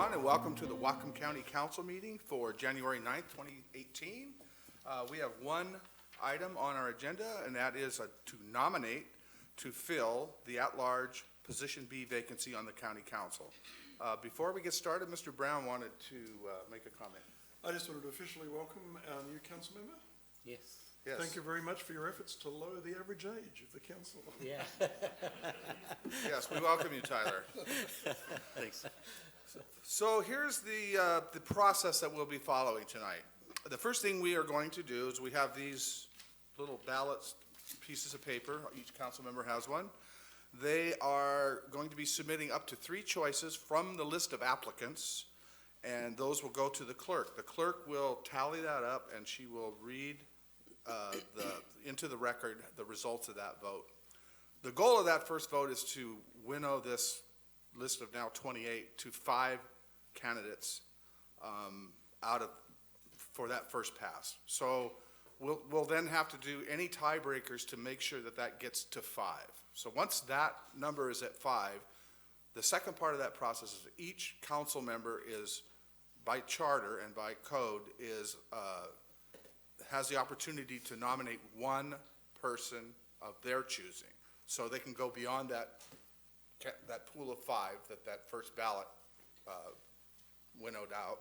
everyone, and welcome to the Whatcom County Council meeting for January 9th, 2018. We have one item on our agenda, and that is to nominate to fill the at-large Position B vacancy on the County Council. Before we get started, Mr. Brown wanted to make a comment. I just wanted to officially welcome our new council member. Yes. Yes. Thank you very much for your efforts to lower the average age of the council. Yeah. Yes, we welcome you, Tyler. Thanks. So here's the process that we'll be following tonight. The first thing we are going to do is we have these little ballots, pieces of paper. Each council member has one. They are going to be submitting up to 3 choices from the list of applicants, and those will go to the clerk. The clerk will tally that up, and she will read into the record the results of that vote. The goal of that first vote is to winnow this list of now 28 to 5 candidates for that first pass. So we'll then have to do any tiebreakers to make sure that that gets to 5. So once that number is at 5, the second part of that process is each council member is, by charter and by code, has the opportunity to nominate one person of their choosing. So they can go beyond that pool of 5 that first ballot winnowed out.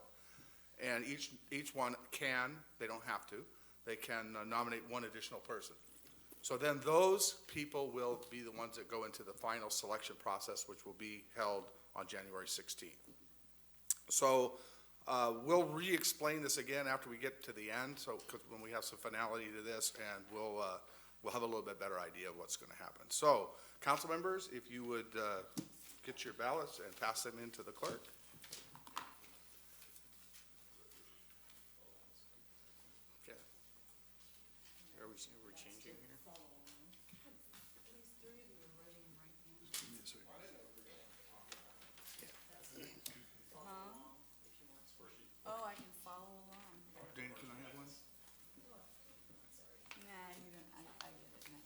And each one can, they don't have to, they can nominate one additional person. So then those people will be the ones that go into the final selection process, which will be held on January 16th. So we'll re-explain this again after we get to the end, so when we have some finality to this, and we'll have a little bit better idea of what's going to happen. So, council members, if you would get your ballots and pass them in to the clerk. Okay. Are we changing here? Oh, I can follow along. Dana, can I have one? Nah, you don't, I get it now.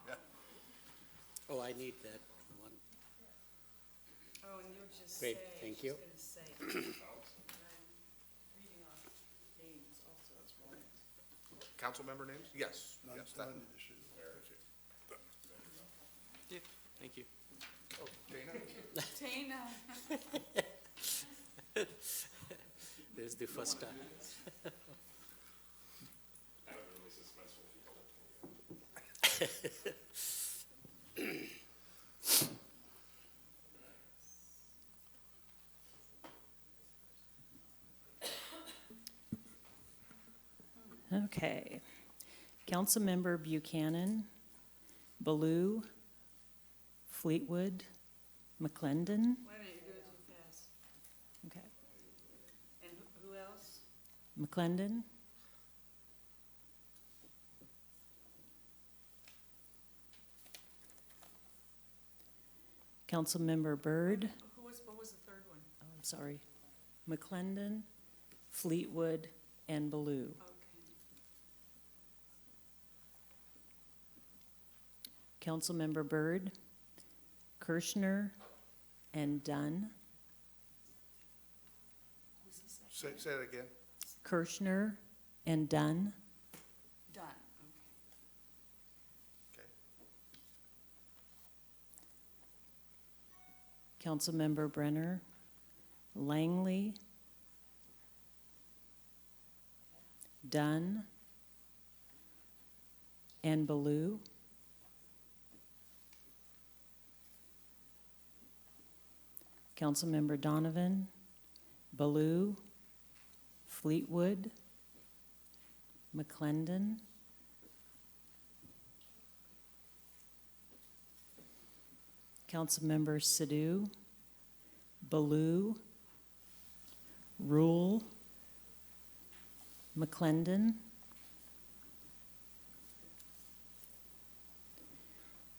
Wow. Oh, I need that one. Oh, and you'll just Great, say. thank she's you. gonna say. I'm reading off names also. Council member names? Yes. No, Yes, it's that. not an issue. Yeah, thank you. Oh, Dana? Tina. This is the first time. Okay. Councilmember Buchanan, Ballou, Fleetwood, McClendon. Wait a minute, you're doing too fast. Okay. And who else? McClendon, Councilmember Byrd. What was the third one? Oh, I'm sorry. McClendon, Fleetwood, and Ballou. Okay. Councilmember Byrd, Kirschner, and Dunn. Who's the second? Say it again. Kirschner and Dunn. Done, okay. Okay. Councilmember Brenner, Langley, Dunn, and Ballou. Councilmember Donovan, Ballou, Fleetwood, McClendon, Councilmember Sadoo, Ballou, Rule, McClendon,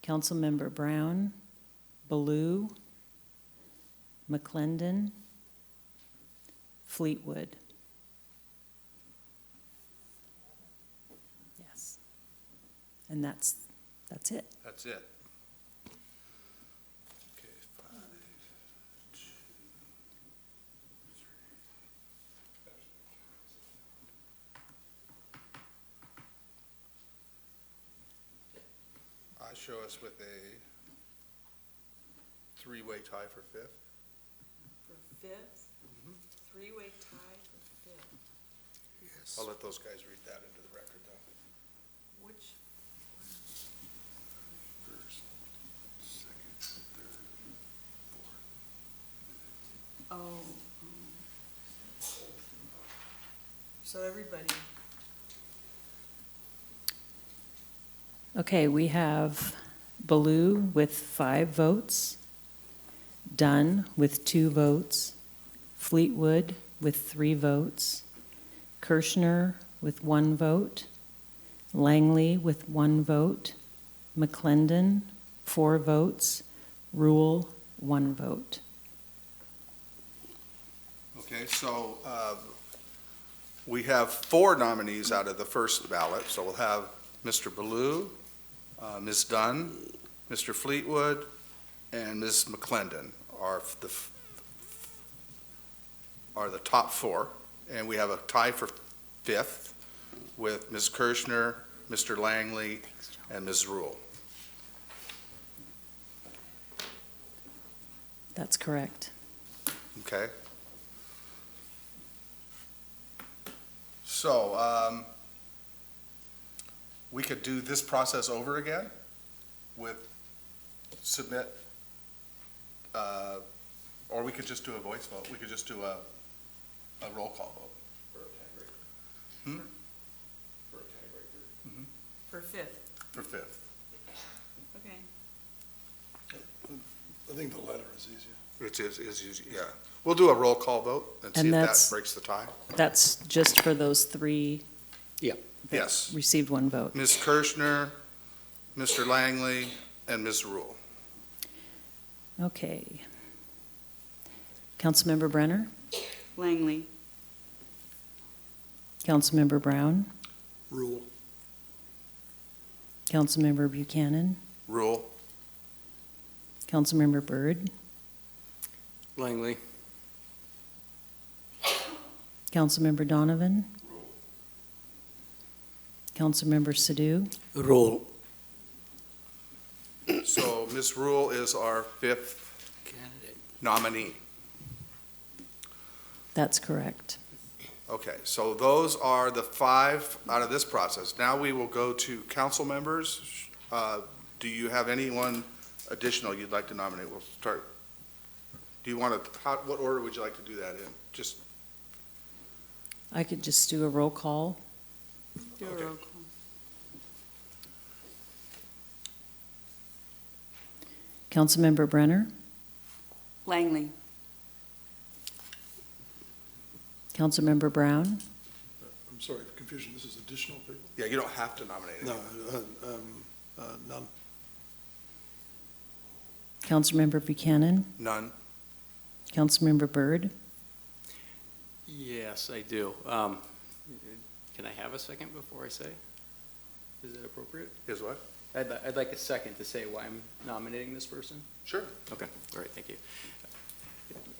Councilmember Brown, Ballou, McClendon, Fleetwood. Yes. And that's it. That's it. Okay, show us with a three-way tie for fifth. For fifth, three-way tie for fifth. Yes. I'll let those guys read that into the record, though. Which, First, second, third, fourth. oh. So everybody, Okay, we have Baloo with 5 votes, Dunn with 2 votes, Fleetwood with 3 votes, Kirschner with 1 vote, Langley with 1 vote, McClendon 4 votes, Rule 1 vote. Okay, so we have 4 nominees out of the first ballot, so we'll have Mr. Baloo, Ms. Dunn, Mr. Fleetwood, and Ms. McClendon are the top 4. And we have a tie for 5th with Ms. Kirschner, Mr. Langley, and Ms. Rule. That's correct. Okay? So, we could do this process over again with submit, or we could just do a voice vote. We could just do a roll call vote. for fifth, For 5th. okay. I think the latter is easier. Which is usually, yeah. We'll do a roll call vote and see And if that that's- breaks the tie. That's just for those 3 Yeah. that Yes. received 1 vote. Ms. Kirschner, Mr. Langley, and Ms. Rule. Okay. Councilmember Brenner, Langley, Councilmember Brown, Rule. Councilmember Buchanan, Rule. Councilmember Byrd, Langley. Councilmember Donovan, Councilmember Sadoo, Rule. So Ms. Rule is our 5th Candidate. nominee. that's correct. Okay, so those are the 5 out of this process. Now we will go to council members. Do you have anyone additional you'd like to nominate? We'll start. Do you want to, what order would you like to do that in? Just, I could just do a roll call. do a Okay. roll call. Councilmember Brenner, Langley, Councilmember Brown, I'm sorry for confusion, this is additional people? yeah, you don't have to nominate No, anyone. none. Councilmember Buchanan, None. Councilmember Byrd, Yes, I do. Can I have a second before I say? Is that appropriate? Is what? I'd like a second to say why I'm nominating this person. Sure. Okay, all right, thank you.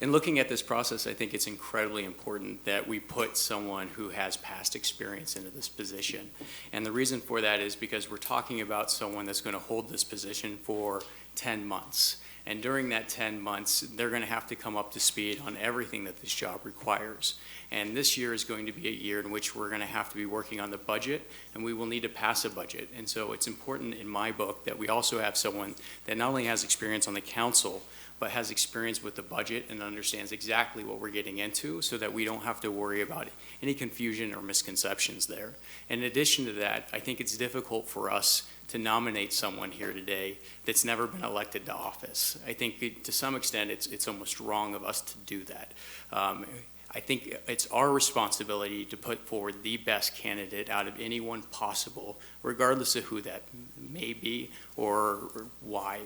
In looking at this process, I think it's incredibly important that we put someone who has past experience into this position. And the reason for that is because we're talking about someone that's going to hold this position for 10 months. And during that 10 months, they're going to have to come up to speed on everything that this job requires. And this year is going to be a year in which we're going to have to be working on the budget, and we will need to pass a budget. And so it's important in my book that we also have someone that not only has experience on the council, but has experience with the budget and understands exactly what we're getting into so that we don't have to worry about any confusion or misconceptions there. In addition to that, I think it's difficult for us to nominate someone here today that's never been elected to office. I think to some extent it's almost wrong of us to do that. I think it's our responsibility to put forward the best candidate out of anyone possible, regardless of who that may be or why.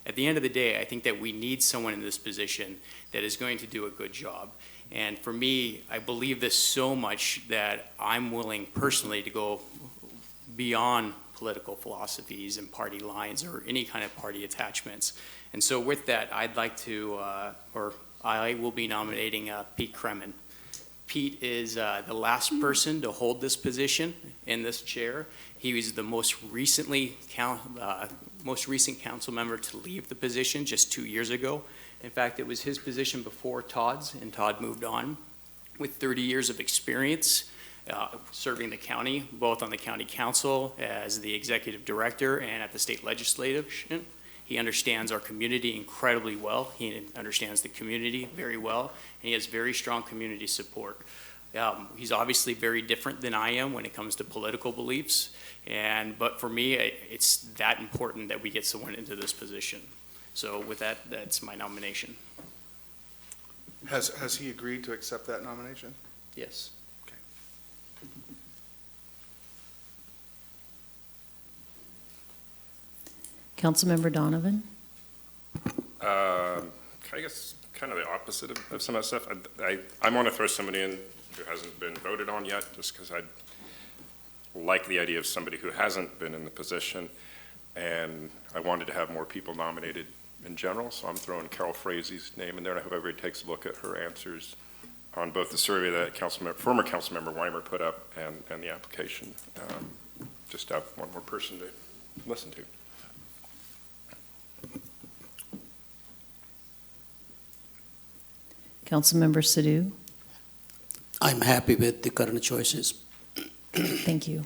At the end of the day, I think that we need someone in this position that is going to do a good job. And for me, I believe this so much that I'm willing personally to go beyond political philosophies and party lines or any kind of party attachments. And so with that, I'd like to, I will be nominating Pete Kremen. Pete is the last person to hold this position in this chair. He was the most recent council member to leave the position just 2 years ago. In fact, it was his position before Todd's, and Todd moved on with 30 years of experience serving the county, both on the county council as the executive director and at the state legislative. He understands our community incredibly well. He understands the community very well, and he has very strong community support. He's obviously very different than I am when it comes to political beliefs, but for me, it's that important that we get someone into this position. So with that, that's my nomination. Has he agreed to accept that nomination? Yes. Councilmember Donovan? I guess kind of the opposite of some of that stuff. I want to throw somebody in who hasn't been voted on yet, just because I like the idea of somebody who hasn't been in the position, and I wanted to have more people nominated in general, so I'm throwing Carol Frazie's name in there, and I hope everybody takes a look at her answers on both the survey that former Councilmember Weimer put up and the application. Just to have one more person to listen to. Councilmember Sadoo? I'm happy with the current choices. Thank you.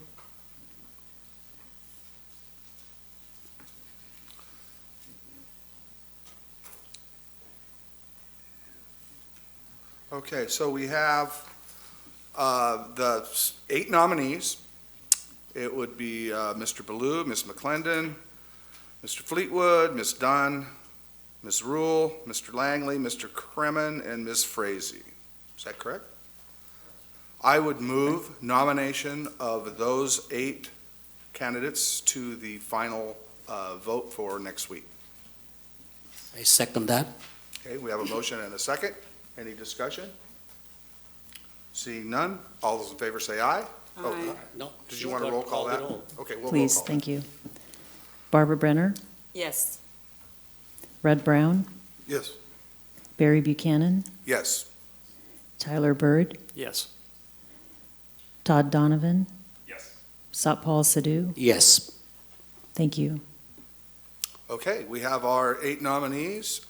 Okay, so we have the 8 nominees. It would be Mr. Ballou, Ms. McClendon, Mr. Fleetwood, Ms. Dunn, Ms. Rule, Mr. Langley, Mr. Kremen, and Ms. Frazee. Is that correct? I would move nomination of those 8 candidates to the final vote for next week. I second that. Okay, we have a motion and a second. Any discussion? Seeing none, all those in favor say aye. Oh, No. did you want to roll call that? Okay, we'll roll Please, call. thank you. Barbara Brenner? Yes. Red Brown? Yes. Barry Buchanan? Yes. Tyler Bird? Yes. Todd Donovan? Yes. Satpal Sadoo? Yes. Thank you. Okay, we have our 8 nominees.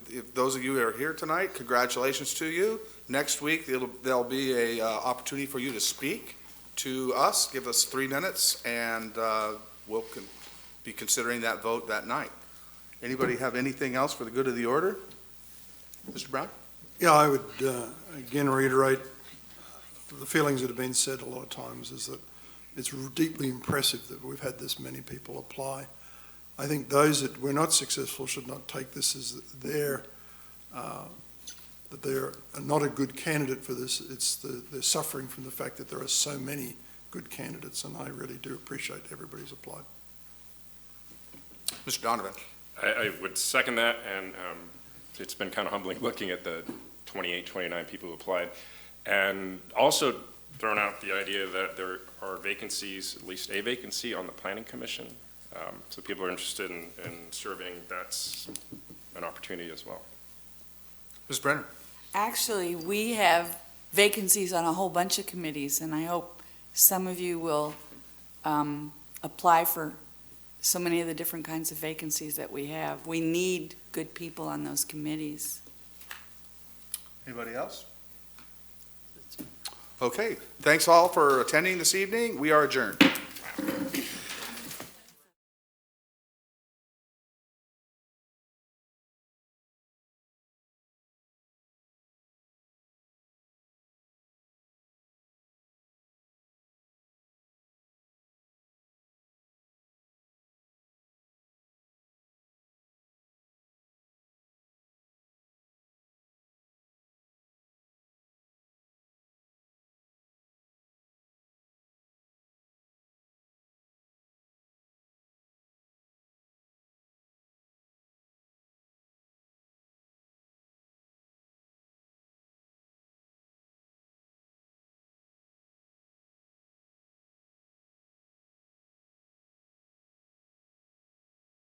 If those of you who are here tonight, congratulations to you. Next week, there'll be a opportunity for you to speak to us. Give us 3 minutes, and we'll be considering that vote that night. Anybody have anything else for the good of the order? Mr. Brown? Yeah, I would again reiterate the feelings that have been said a lot of times, is that it's deeply impressive that we've had this many people apply. I think those that were not successful should not take this as that they're not a good candidate for this. They're suffering from the fact that there are so many good candidates, and I really do appreciate everybody's applied. Mr. Donovan? I would second that, and it's been kind of humbling looking at the 28, 29 people who applied. And also thrown out the idea that there are vacancies, at least a vacancy on the Planning Commission. So people are interested in serving, that's an opportunity as well. Ms. Brenner? Actually, we have vacancies on a whole bunch of committees, and I hope some of you will apply for so many of the different kinds of vacancies that we have. We need good people on those committees. Anybody else? Okay, thanks all for attending this evening. We are adjourned.